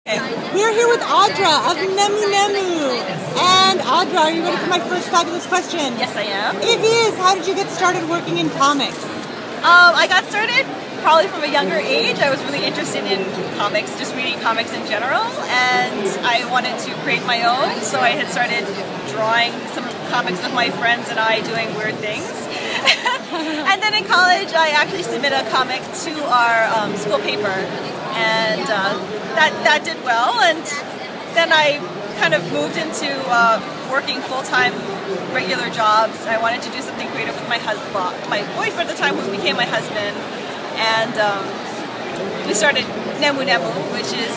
We're here with Audra of Nemu Nemu. And Audra, are you ready for my first fabulous question? Yes, I am. It is. How did you get started working in comics? I got started probably from a younger age. I was really interested in comics, just reading comics in general, and I wanted to create my own, so I had started drawing some comics with my friends and I doing weird things. And then in college, I actually submitted a comic to our school paper, and that did well, and then I kind of moved into working full-time regular jobs. I wanted to do something creative with my husband, my boyfriend at the time, who became my husband, and we started Nemu Nemu, which is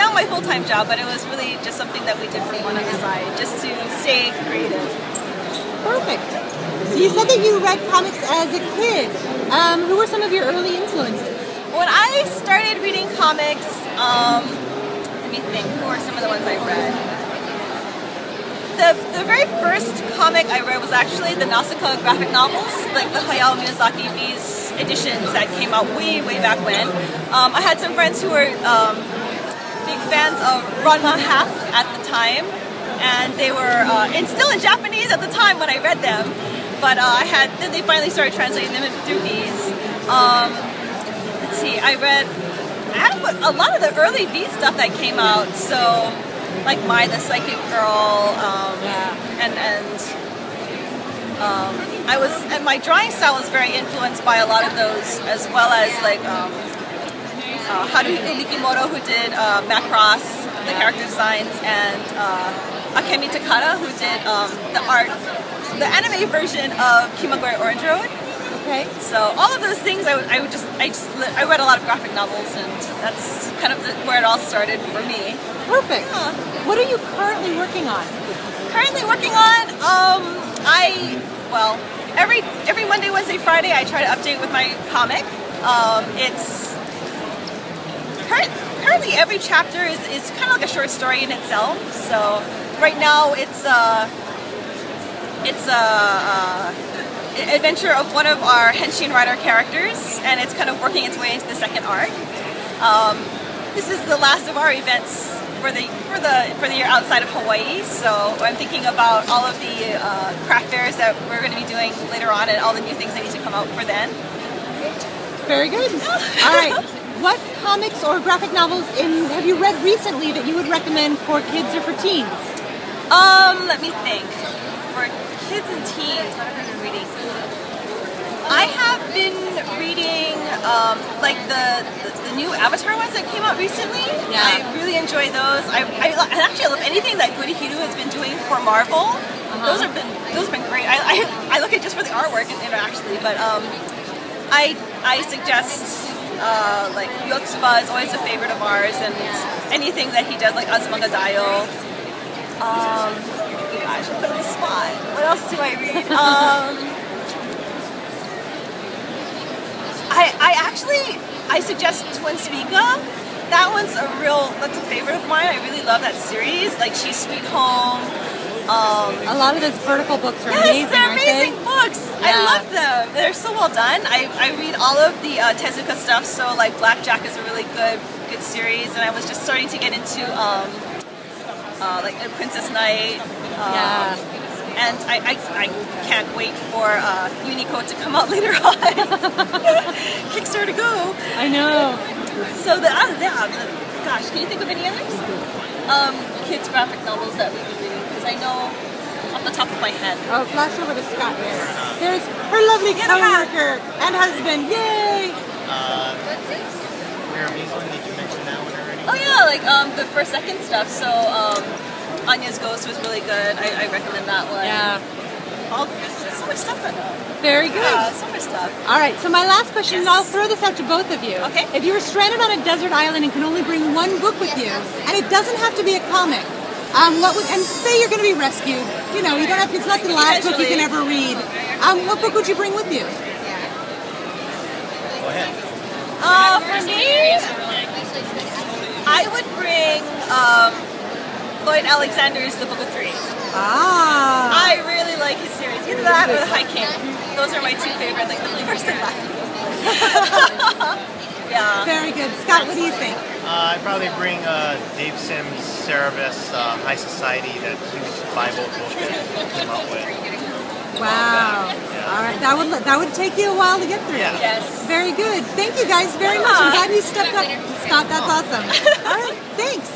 now my full-time job, but it was really just something that we did for fun on the side, just to stay creative. Perfect. So you said that you read comics as a kid. Who were some of your early influences? When I started reading comics, let me think, who are some of the ones I read? The very first comic I read was actually the Nausicaa graphic novels, like the Hayao Miyazaki V's editions that came out way back when. I had some friends who were big fans of Ranma Half at the time, and they were still in Japanese at the time when I read them, but then they finally started translating them through V's. Let's see, I had a lot of the early V stuff that came out, so like the Psychic Girl, and my drawing style was very influenced by a lot of those, as well as like Haruhiko Mikimoto, who did Macross, the character designs, and Akemi Takada, who did the anime version of Kimagure Orange Road. Okay. So all of those things, I read a lot of graphic novels, and that's kind of where it all started for me. Perfect. Yeah. What are you currently working on? Currently working on, every Monday, Wednesday, Friday, I try to update with my comic. It's currently every chapter is kind of like a short story in itself. So right now it's an adventure of one of our Henshin Rider characters, and it's kind of working its way into the second arc. This is the last of our events for the year outside of Hawaii, so I'm thinking about all of the craft fairs that we're going to be doing later on, and all the new things that need to come out for then. Very good. All right. What comics or graphic novels have you read recently that you would recommend for kids or for teens? Let me think. For kids and teens, what have I been reading? I have been reading like the new Avatar ones that came out recently. Yeah. I really enjoy those. I actually love anything that Gurihiru has been doing for Marvel. Those have been great. I look at just for the artwork actually, but I suggest like Yotsuba is always a favorite of ours, and anything that he does, like Azumanga Daioh. Gosh, I put on the spot. What else do I read? I suggest Twin Speaka. That's a favorite of mine. I really love that series. Like She's Sweet Home. A lot of those vertical books are amazing, they're amazing books. Yeah. I love them. They're so well done. I read all of the Tezuka stuff, so like Blackjack is a really good series, and I was just starting to get into like Princess Knight. And I can't wait for Unico to come out later on. Kickstarter to go. I know. So gosh, can you think of any others? Kids graphic novels that we could read, because I know off the top of my head. Oh, flash over to Scott here. There's her lovely co-worker and husband. Yay! Did you mention that one already? Oh yeah, like the first second stuff. So Anya's Ghost was really good. I recommend that one. Yeah. So much stuff right now. Very good. Yeah, so much stuff. All right, so my last question, and I'll throw this out to both of you. Okay. If you were stranded on a desert island and can only bring one book with you, and it doesn't have to be a comic, and say you're going to be rescued, you know, you don't have, it's not the last book you can ever read. What book would you bring with you? Go ahead. For me, I would bring Lloyd Alexander's The Book of Three. I really like his series. Either that or The High King. Those are my two favorite, like the first and last. Yeah. Very good. Scott, what do you think? I'd probably bring Dave Sims' Cerebus High Society, that huge Bible book that he came up with. Wow. Yeah. All right. That would take you a while to get through. Yeah. Yes. Very good. Thank you guys very much. I'm glad you stepped up, Scott. That's awesome. All right. Thanks.